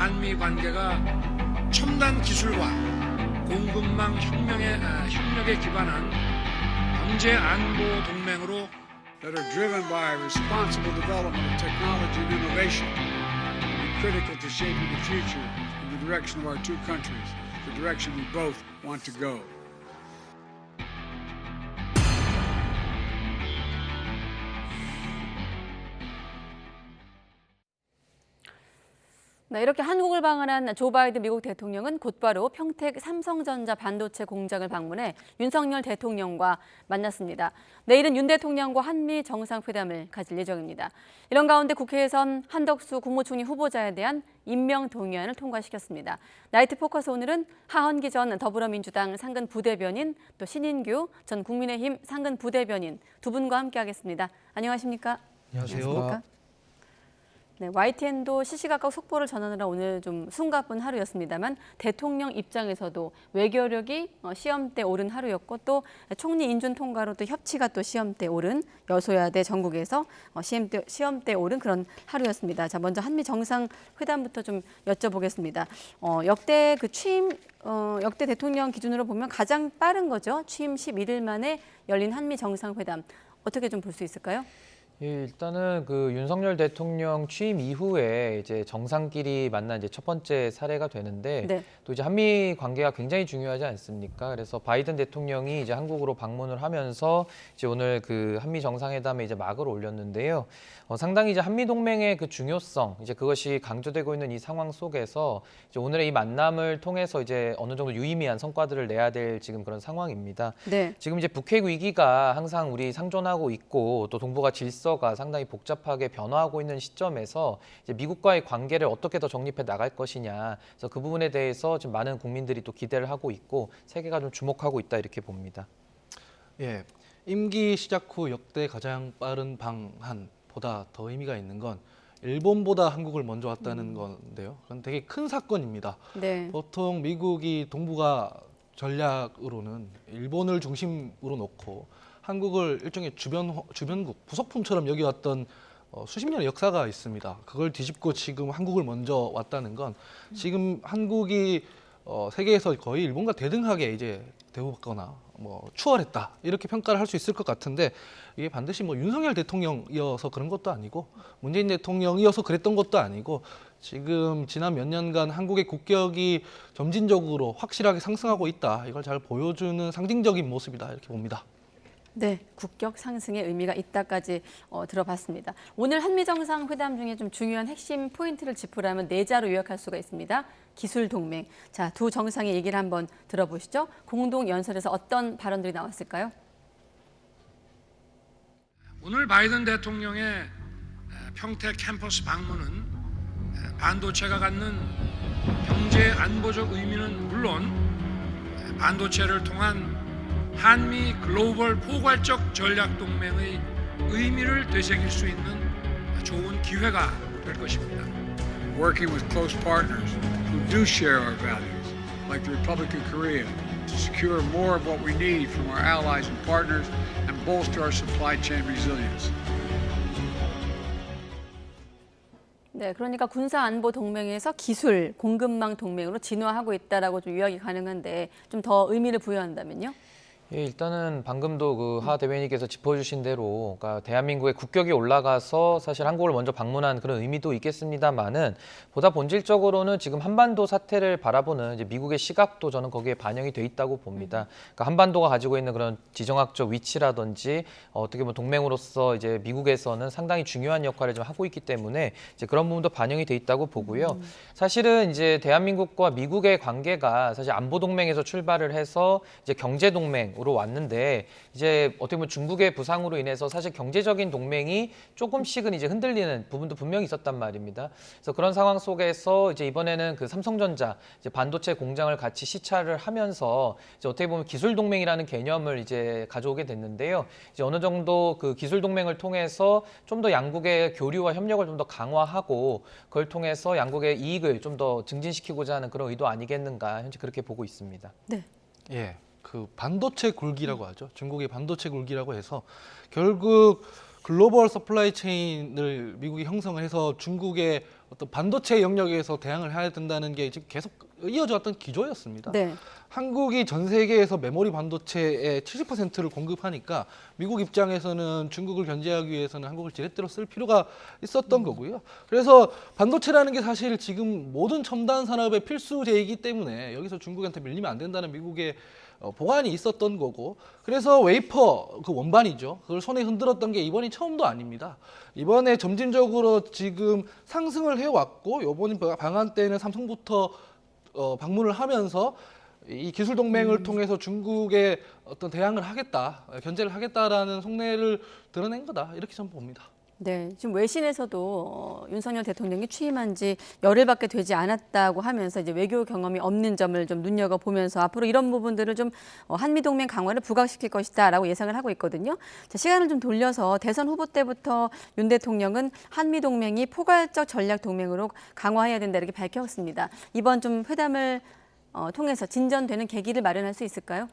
한미 관계가 첨단 기술과 공급망 협력에 기반한 경제 안보 동맹으로 that are driven by responsible development of technology and innovation will be critical to shaping the future in the direction of our two countries, the direction we both want to go. 네, 이렇게 한국을 방문한 조 바이든 미국 대통령은 곧바로 평택 삼성전자 반도체 공장을 방문해 윤석열 대통령과 만났습니다. 내일은 윤 대통령과 한미 정상회담을 가질 예정입니다. 이런 가운데 국회에선 한덕수 국무총리 후보자에 대한 임명 동의안을 통과시켰습니다. 나이트 포커스 오늘은 하헌기 전 더불어민주당 상근 부대변인, 또 신인규 전 국민의힘 상근 부대변인 두 분과 함께하겠습니다. 안녕하십니까? 안녕하세요. 네, YTN도 시시각각 속보를 전하느라 오늘 좀 숨가쁜 하루였습니다만 대통령 입장에서도 외교력이 시험대 오른 하루였고 또 총리 인준 통과로 또 협치가 또 시험대 오른 여소야대 전국에서 시험대 오른 그런 하루였습니다. 자, 먼저 한미 정상회담부터 좀 여쭤보겠습니다. 역대 역대 대통령 기준으로 보면 가장 빠른 거죠. 취임 11일 만에 열린 한미 정상회담 어떻게 좀 볼 수 있을까요? 예, 일단은 그 윤석열 대통령 취임 이후에 이제 정상끼리 만난 이제 첫 번째 사례가 되는데 네. 또 이제 한미 관계가 굉장히 중요하지 않습니까? 그래서 바이든 대통령이 이제 한국으로 방문을 하면서 이제 오늘 그 한미 정상회담에 이제 막을 올렸는데요. 상당히 이제 한미 동맹의 그 중요성 이제 그것이 강조되고 있는 이 상황 속에서 이제 오늘의 이 만남을 통해서 이제 어느 정도 유의미한 성과들을 내야 될 지금 그런 상황입니다. 네. 지금 이제 북핵 위기가 항상 우리 상존하고 있고 또 동북아 질서가 상당히 복잡하게 변화하고 있는 시점에서 이제 미국과의 관계를 어떻게 더 정립해 나갈 것이냐. 그래서 그 부분에 대해서 지금 많은 국민들이 또 기대를 하고 있고 세계가 좀 주목하고 있다 이렇게 봅니다. 예, 임기 시작 후 역대 가장 빠른 방한보다 더 의미가 있는 건 일본보다 한국을 먼저 왔다는 건데요. 그건 되게 큰 사건입니다. 네. 보통 미국이 동북아 전략으로는 일본을 중심으로 놓고 한국을 일종의 주변국, 부속품처럼 여겨왔던 수십 년의 역사가 있습니다. 그걸 뒤집고 지금 한국을 먼저 왔다는 건 지금 한국이 세계에서 거의 일본과 대등하게 이제 대우받거나 추월했다 이렇게 평가를 할 수 있을 것 같은데 이게 반드시 윤석열 대통령이어서 그런 것도 아니고 문재인 대통령이어서 그랬던 것도 아니고 지금 지난 몇 년간 한국의 국격이 점진적으로 확실하게 상승하고 있다 이걸 잘 보여주는 상징적인 모습이다 이렇게 봅니다. 네, 국격 상승의 의미가 있다까지 들어봤습니다. 오늘 한미 정상회담 중에 좀 중요한 핵심 포인트를 짚으라면 네 자로 요약할 수가 있습니다. 기술 동맹. 자, 두 정상의 얘기를 한번 들어보시죠. 공동 연설에서 어떤 발언들이 나왔을까요? 오늘 바이든 대통령의 평택 캠퍼스 방문은 반도체가 갖는 경제 안보적 의미는 물론 반도체를 통한 한미 글로벌 포괄적 전략 동맹의 의미를 되새길 수 있는 좋은 기회가 될 것입니다. Working with close partners who do share our values, like the Republic of Korea, to secure more of what we need from our allies and partners and bolster our supply chain resilience. 네, 그러니까 군사 안보 동맹에서 기술 공급망 동맹으로 진화하고 있다라고 좀 요약이 가능한데 좀 더 의미를 부여한다면요? 예, 일단은 방금도 그 하 대변인께서 짚어주신 대로, 그러니까 대한민국의 국격이 올라가서 사실 한국을 먼저 방문한 그런 의미도 있겠습니다만은 보다 본질적으로는 지금 한반도 사태를 바라보는 이제 미국의 시각도 저는 거기에 반영이 돼 있다고 봅니다. 그러니까 한반도가 가지고 있는 그런 지정학적 위치라든지 어떻게 보면 동맹으로서 이제 미국에서는 상당히 중요한 역할을 좀 하고 있기 때문에 이제 그런 부분도 반영이 돼 있다고 보고요. 사실은 이제 대한민국과 미국의 관계가 사실 안보 동맹에서 출발을 해서 이제 경제 동맹 으로 왔는데 이제 어떻게 보면 중국의 부상으로 인해서 사실 경제적인 동맹이 조금씩은 이제 흔들리는 부분도 분명히 있었단 말입니다. 그래서 그런 상황 속에서 이제 이번에는 그 삼성전자 이제 반도체 공장을 같이 시찰을 하면서 이제 어떻게 보면 기술 동맹이라는 개념을 이제 가져오게 됐는데요. 이제 어느 정도 그 기술 동맹을 통해서 좀 더 양국의 교류와 협력을 좀 더 강화하고 그걸 통해서 양국의 이익을 좀 더 증진시키고자 하는 그런 의도 아니겠는가 현재 그렇게 보고 있습니다. 네. 예, 그 반도체 굴기라고 하죠. 중국의 반도체 굴기라고 해서 결국 글로벌 서플라이 체인을 미국이 형성을 해서 중국의 어떤 반도체 영역에서 대항을 해야 된다는 게 지금 계속 이어져 왔던 기조였습니다. 네. 한국이 전 세계에서 메모리 반도체의 70%를 공급하니까 미국 입장에서는 중국을 견제하기 위해서는 한국을 지렛대로 쓸 필요가 있었던 거고요. 그래서 반도체라는 게 사실 지금 모든 첨단 산업의 필수제이기 때문에 여기서 중국한테 밀리면 안 된다는 미국의 보관이 있었던 거고, 그래서 웨이퍼 그 원반이죠. 그걸 손에 흔들었던 게 이번이 처음도 아닙니다. 이번에 점진적으로 지금 상승을 해왔고, 이번 방한 때는 삼성부터 방문을 하면서 이 기술 동맹을 통해서 중국에 어떤 대항을 하겠다, 견제를 하겠다라는 속내를 드러낸 거다, 이렇게 저는 봅니다. 네, 지금 외신에서도 윤석열 대통령이 취임한 지 열흘밖에 되지 않았다고 하면서 이제 외교 경험이 없는 점을 좀 눈여겨보면서 앞으로 이런 부분들을 좀 한미동맹 강화를 부각시킬 것이다라고 예상을 하고 있거든요. 자, 시간을 좀 돌려서 대선 후보 때부터 윤 대통령은 한미동맹이 포괄적 전략 동맹으로 강화해야 된다 이렇게 밝혔습니다. 이번 좀 회담을 통해서 진전되는 계기를 마련할 수 있을까요?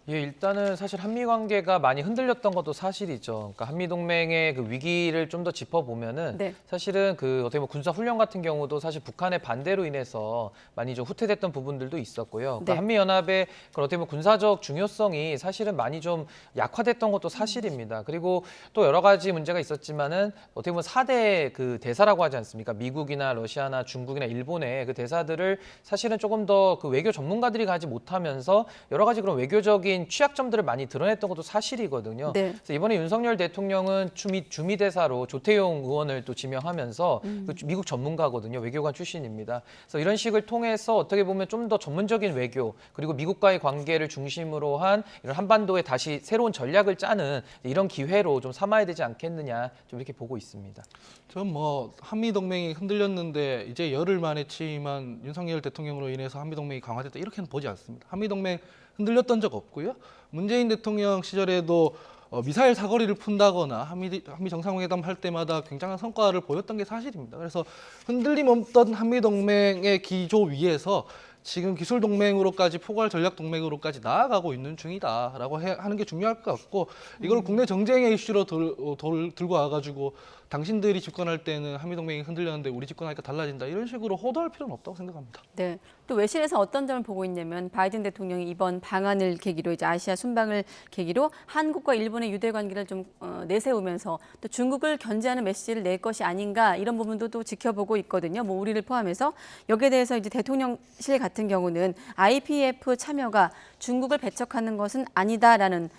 예, 일단은 사실 한미 관계가 많이 흔들렸던 것도 사실이죠. 그러니까 한미 동맹의 그 위기를 좀 더 짚어보면은 네. 사실은 그 어떻게 보면 군사 훈련 같은 경우도 사실 북한의 반대로 인해서 많이 좀 후퇴됐던 부분들도 있었고요. 그러니까 네. 한미 연합의 그런 어떻게 보면 군사적 중요성이 사실은 많이 좀 약화됐던 것도 사실입니다. 그리고 또 여러 가지 문제가 있었지만은 어떻게 보면 4대 그 대사라고 하지 않습니까? 미국이나 러시아나 중국이나 일본의 그 대사들을 사실은 조금 더 그 외교 전문가들이 가지 못하면서 여러 가지 그런 외교적인 취약점들을 많이 드러냈던 것도 사실이거든요. 네. 그래서 이번에 윤석열 대통령은 주미 대사로 조태용 의원을 또 지명하면서 그 미국 전문가거든요. 외교관 출신입니다. 그래서 이런 식을 통해서 어떻게 보면 좀 더 전문적인 외교 그리고 미국과의 관계를 중심으로 한 이런 한반도에 다시 새로운 전략을 짜는 이런 기회로 좀 삼아야 되지 않겠느냐 좀 이렇게 보고 있습니다. 전 뭐 한미 동맹이 흔들렸는데 이제 열흘 만에 취임한 윤석열 대통령으로 인해서 한미 동맹이 강화됐다 이렇게는 보지 않습니다. 한미 동맹 흔들렸던 적 없고요. 문재인 대통령 시절에도 미사일 사거리를 푼다거나 한미 정상회담 할 때마다 굉장한 성과를 보였던 게 사실입니다. 그래서 흔들림 없던 한미 동맹의 기조 위에서 지금 기술 동맹으로까지 포괄 전략 동맹으로까지 나아가고 있는 중이다라고 하는 게 중요할 것 같고, 이걸 국내 정쟁의 이슈로 들고 와가지고 당신들이 집권할 때는 한미 동맹이 흔들렸는데 우리 집권하니까 달라진다 이런 식으로 호도할 필요는 없다고 생각합니다. 네. 또 외신에서 어떤 점을 보고 있냐면 바이든 대통령이 이번 방한을 계기로 이제 아시아 순방을 계기로 한국과 일본의 유대 관계를 좀 내세우면서 또 중국을 견제하는 메시지를 낼 것이 아닌가 이런 부분도 또 지켜보고 있거든요. 뭐 우리를 포함해서 여기에 대해서 이제 대통령실 같은 경우는 IPEF 참여가 중국을 배척하는 것은 아니다라는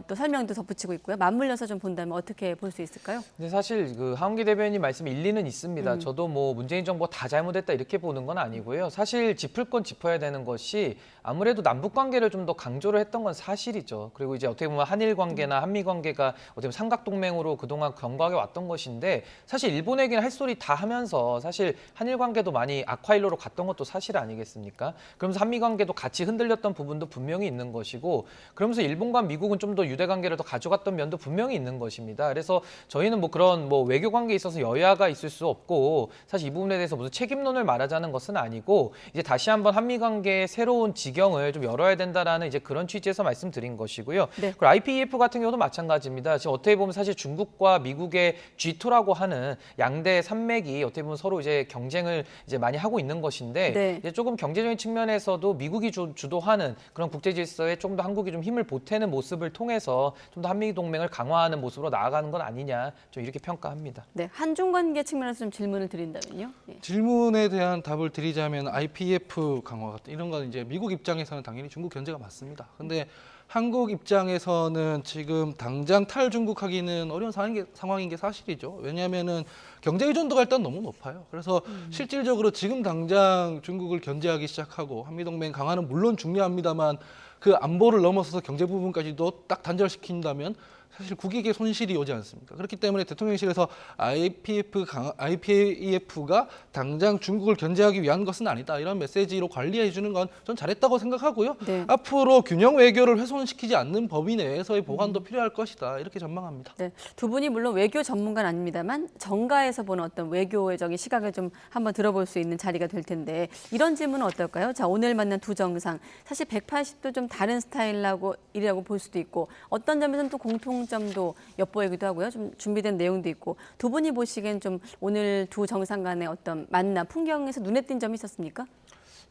또 설명도 덧붙이고 있고요. 맞물려서 좀 본다면 어떻게 볼 수 있을까요? 근데 사실 그 하은기 대변인 말씀 일리는 있습니다. 저도 뭐 문재인 정부가 다 잘못했다 이렇게 보는 건 아니고요. 사실 짚을 건 짚어야 되는 것이 아무래도 남북 관계를 좀 더 강조를 했던 건 사실이죠. 그리고 이제 어떻게 보면 한일 관계나 한미 관계가 어떻게 보면 삼각 동맹으로 그동안 견고하게 왔던 것인데 사실 일본에게는 할 소리 다 하면서 사실 한일 관계도 많이 악화일로로 갔던 것도 사실 아니겠습니까? 그러면서 한미 관계도 같이 흔들렸던 부분도 분명히 있는 것이고, 그러면서 일본과 미국은 좀 더 유대 관계를 더 가져갔던 면도 분명히 있는 것입니다. 그래서 저희는 뭐 그런 뭐 외교 관계에 있어서 여야가 있을 수 없고 사실 이 부분에 대해서 무슨 책임론을 말하자는 것은 아니고 이제 다시 한번 한미 관계의 새로운 지경을 좀 열어야 된다라는 이제 그런 취지에서 말씀드린 것이고요. 네. 그리고 IPEF 같은 경우도 마찬가지입니다. 지금 어떻게 보면 사실 중국과 미국의 G2라고 하는 양대 산맥이 어떻게 보면 서로 이제 경쟁을 이제 많이 하고 있는 것인데 네. 이제 조금 경제적인 측면에서도 미국이 주도하는 그런 국제 질서에 좀 더 한국이 좀 힘을 보태는 모습을 통해서 좀 더 한미 동맹을 강화하는 모습으로 나아가는 건 아니냐 좀 이렇게 평가합니다. 네, 한중 관계 측면에서 좀 질문을 드린다면요. 네. 질문에 대한 답을 드리자면 IPEF 강화 같은 이런 건 이제 미국 입장에서는 당연히 중국 견제가 맞습니다. 근데 한국 입장에서는 지금 당장 탈중국하기는 어려운 상황인 게 사실이죠. 왜냐하면은 경제 의존도가 일단 너무 높아요. 그래서 실질적으로 지금 당장 중국을 견제하기 시작하고 한미동맹 강화는 물론 중요합니다만 그 안보를 넘어서서 경제 부분까지도 딱 단절시킨다면 사실 국익에 손실이 오지 않습니까? 그렇기 때문에 대통령실에서 IPEF가 당장 중국을 견제하기 위한 것은 아니다. 이런 메시지로 관리해 주는 건 전 잘했다고 생각하고요. 네. 앞으로 균형 외교를 훼손시키지 않는 범위 내에서의 보완도 필요할 것이다. 이렇게 전망합니다. 네, 두 분이 물론 외교 전문가는 아닙니다만 정가에서 보는 어떤 외교적인 시각을 좀 한번 들어볼 수 있는 자리가 될 텐데 이런 질문은 어떨까요? 자, 오늘 만난 두 정상 사실 180도 좀 다른 스타일이라고 볼 수도 있고 어떤 점에서는 또 공통 공통점도 엿보이기도 하고요. 좀 준비된 내용도 있고 두 분이 보시기엔 좀 오늘 두 정상 간의 어떤 만남, 풍경에서 눈에 띈 점이 있었습니까?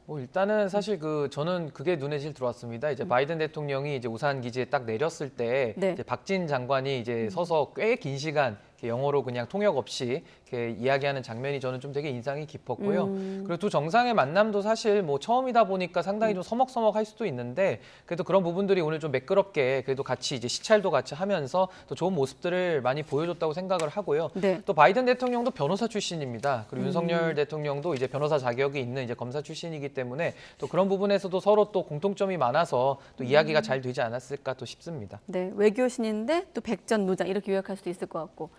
뭐 일단은 사실 저는 그게 눈에 제일 들어왔습니다. 이제 바이든 대통령이 이제 우산 기지에 딱 내렸을 때 네. 이제 박진 장관이 이제 서서 꽤 긴 시간 이렇게 영어로 그냥 통역 없이 이렇게 이야기하는 장면이 저는 좀 되게 인상이 깊었고요. 그리고 두 정상의 만남도 사실 뭐 처음이다 보니까 상당히 좀 서먹서먹할 수도 있는데 그래도 그런 부분들이 오늘 좀 매끄럽게 그래도 같이 이제 시찰도 같이 하면서 또 좋은 모습들을 많이 보여줬다고 생각을 하고요. 네. 또 바이든 대통령도 변호사 출신입니다. 그리고 윤석열 대통령도 이제 변호사 자격이 있는 이제 검사 출신이기 때문에 또 그런 부분에서도 서로 또 공통점이 많아서 또 이야기가 잘 되지 않았을까 또 싶습니다. 네, 외교신인데 또 백전노장 이렇게 요약할 수도 있을 것 같고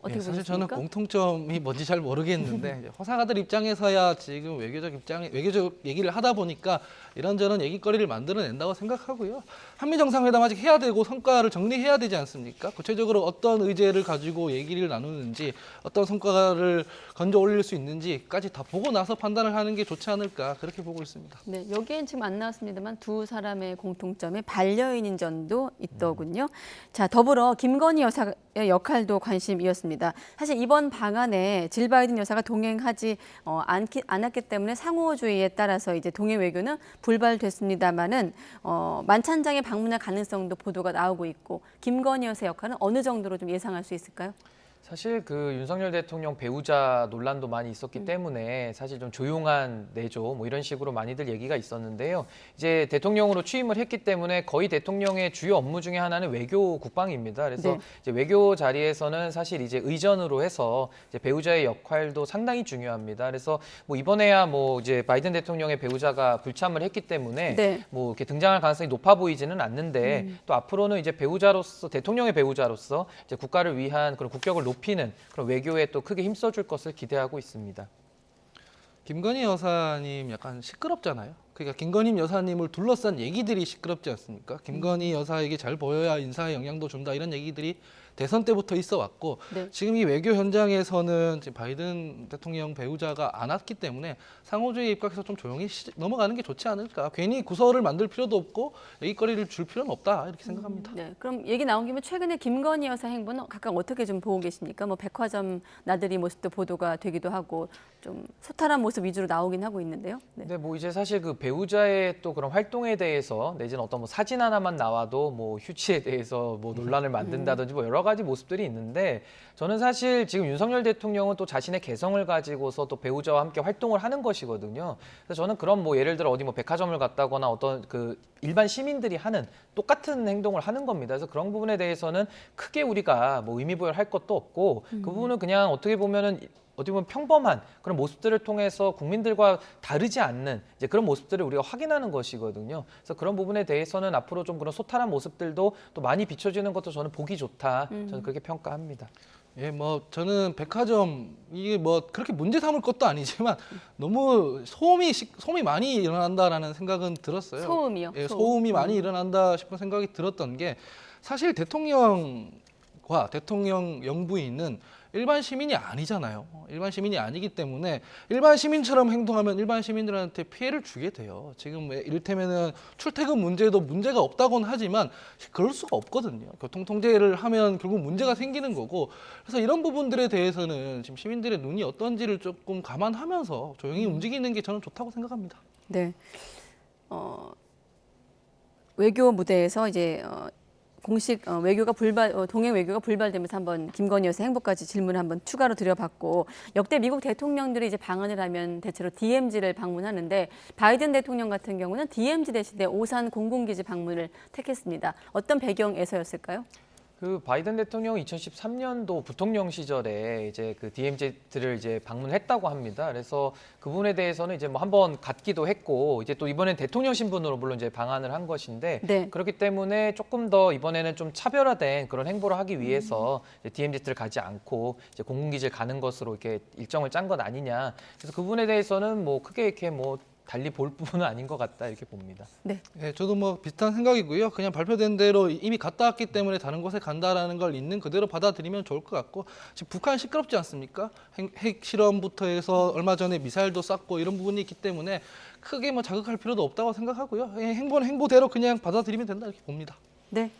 어떻게 사실 저는 보셨습니까? 공통점이 뭔지 잘 모르겠는데 이제 허사가들 입장에서야 지금 외교적 얘기를 하다 보니까 이런저런 얘기거리를 만들어낸다고 생각하고요. 한미 정상회담 아직 해야 되고 성과를 정리해야 되지 않습니까? 구체적으로 어떤 의제를 가지고 얘기를 나누는지 어떤 성과를 건져 올릴 수 있는지까지 다 보고 나서 판단을 하는 게 좋지 않을까 그렇게 보고 있습니다. 네, 여기엔 지금 안 나왔습니다만 두 사람의 공통점에 반려인인 점도 있더군요. 자, 더불어 김건희 여사의 역할도 관심이었습니다. 사실 이번 방안에 질 바이든 여사가 동행하지 않았기 때문에 상호주의에 따라서 이제 동행 외교는 불발됐습니다만은 만찬장에 방문할 가능성도 보도가 나오고 있고 김건희 여사 역할은 어느 정도로 좀 예상할 수 있을까요? 사실 윤석열 대통령 배우자 논란도 많이 있었기 때문에 사실 좀 조용한 내조 뭐 이런 식으로 많이들 얘기가 있었는데요. 이제 대통령으로 취임을 했기 때문에 거의 대통령의 주요 업무 중에 하나는 외교 국방입니다. 그래서 네. 이제 외교 자리에서는 사실 이제 의전으로 해서 이제 배우자의 역할도 상당히 중요합니다. 그래서 뭐 이번에야 뭐 이제 바이든 대통령의 배우자가 불참을 했기 때문에 네. 뭐 이렇게 등장할 가능성이 높아 보이지는 않는데 또 앞으로는 이제 배우자로서 대통령의 배우자로서 이제 국가를 위한 그런 국격을 높이는 그런 외교에 또 크게 힘써줄 것을 기대하고 있습니다. 김건희 여사님 약간 시끄럽잖아요. 그러니까 김건희 여사님을 둘러싼 얘기들이 시끄럽지 않습니까? 김건희 여사에게 잘 보여야 인사에 영향도 준다 이런 얘기들이 대선 때부터 있어 왔고 네. 지금 이 외교 현장에서는 지금 바이든 대통령 배우자가 안 왔기 때문에 상호주의에 입각해서 좀 조용히 넘어가는 게 좋지 않을까. 괜히 구설을 만들 필요도 없고 얘기거리를 줄 필요는 없다 이렇게 생각합니다. 네, 그럼 얘기 나온 김에 최근에 김건희 여사 행보는 각각 어떻게 좀 보고 계십니까? 뭐 백화점 나들이 모습도 보도가 되기도 하고 좀 소탈한 모습 위주로 나오긴 하고 있는데요. 네. 네, 뭐 이제 사실 배우자의 또 그런 활동에 대해서 내지는 어떤 뭐 사진 하나만 나와도 뭐 휴치에 대해서 뭐 논란을 만든다든지 뭐 여러 가지 모습들이 있는데 저는 사실 지금 윤석열 대통령은 또 자신의 개성을 가지고서 또 배우자와 함께 활동을 하는 것이거든요. 그래서 저는 그런 뭐 예를 들어 어디 뭐 백화점을 갔다거나 어떤 일반 시민들이 하는 똑같은 행동을 하는 겁니다. 그래서 그런 부분에 대해서는 크게 우리가 뭐 의미 부여할 것도 없고 그 부분은 그냥 어떻게 보면 평범한 그런 모습들을 통해서 국민들과 다르지 않는 이제 그런 모습들을 우리가 확인하는 것이거든요. 그래서 그런 부분에 대해서는 앞으로 좀 그런 소탈한 모습들도 또 많이 비춰지는 것도 저는 보기 좋다. 저는 그렇게 평가합니다. 예, 뭐 저는 백화점 이게 뭐 그렇게 문제 삼을 것도 아니지만 너무 소음이 많이 일어난다라는 생각은 들었어요. 소음이요? 예, 소음. 소음이 많이 일어난다 싶은 생각이 들었던 게 사실 대통령과 대통령 영부인은 일반 시민이 아니잖아요. 일반 시민이 아니기 때문에 일반 시민처럼 행동하면 일반 시민들한테 피해를 주게 돼요. 지금 이를테면은 출퇴근 문제도 문제가 없다고는 하지만 그럴 수가 없거든요. 교통 통제를 하면 결국 문제가 생기는 거고 그래서 이런 부분들에 대해서는 지금 시민들의 눈이 어떤지를 조금 감안하면서 조용히 움직이는 게 저는 좋다고 생각합니다. 네. 외교 무대에서 이제 공식 외교가 동행 외교가 불발되면서 한번 김건희 여사 행보까지 질문을 한번 추가로 드려봤고 역대 미국 대통령들이 이제 방한을 하면 대체로 DMZ를 방문하는데 바이든 대통령 같은 경우는 DMZ 대신에 오산 공군기지 방문을 택했습니다. 어떤 배경에서였을까요? 바이든 대통령이 2013년도 부통령 시절에 이제 DMZ를 이제 방문했다고 합니다. 그래서 그 부분에 대해서는 이제 뭐 한번 갔기도 했고 이제 또 이번엔 대통령 신분으로 물론 이제 방한을 한 것인데 네. 그렇기 때문에 조금 더 이번에는 좀 차별화된 그런 행보를 하기 위해서 이제 DMZ를 가지 않고 이제 공군기지를 가는 것으로 이렇게 일정을 짠 것 아니냐. 그래서 그 부분에 대해서는 뭐 크게 이렇게 뭐 달리 볼 부분은 아닌 것 같다 이렇게 봅니다. 네. 예, 저도 뭐 비슷한 생각이고요. 그냥 발표된 대로 이미 갔다 왔기 때문에 다른 곳에 간다라는 걸 있는 그대로 받아들이면 좋을 것 같고 지금 북한 시끄럽지 않습니까? 핵 실험부터 해서 얼마 전에 미사일도 쐈고 이런 부분이 있기 때문에 크게 뭐 자극할 필요도 없다고 생각하고요. 행보는 행보대로 그냥 받아들이면 된다 이렇게 봅니다. 네.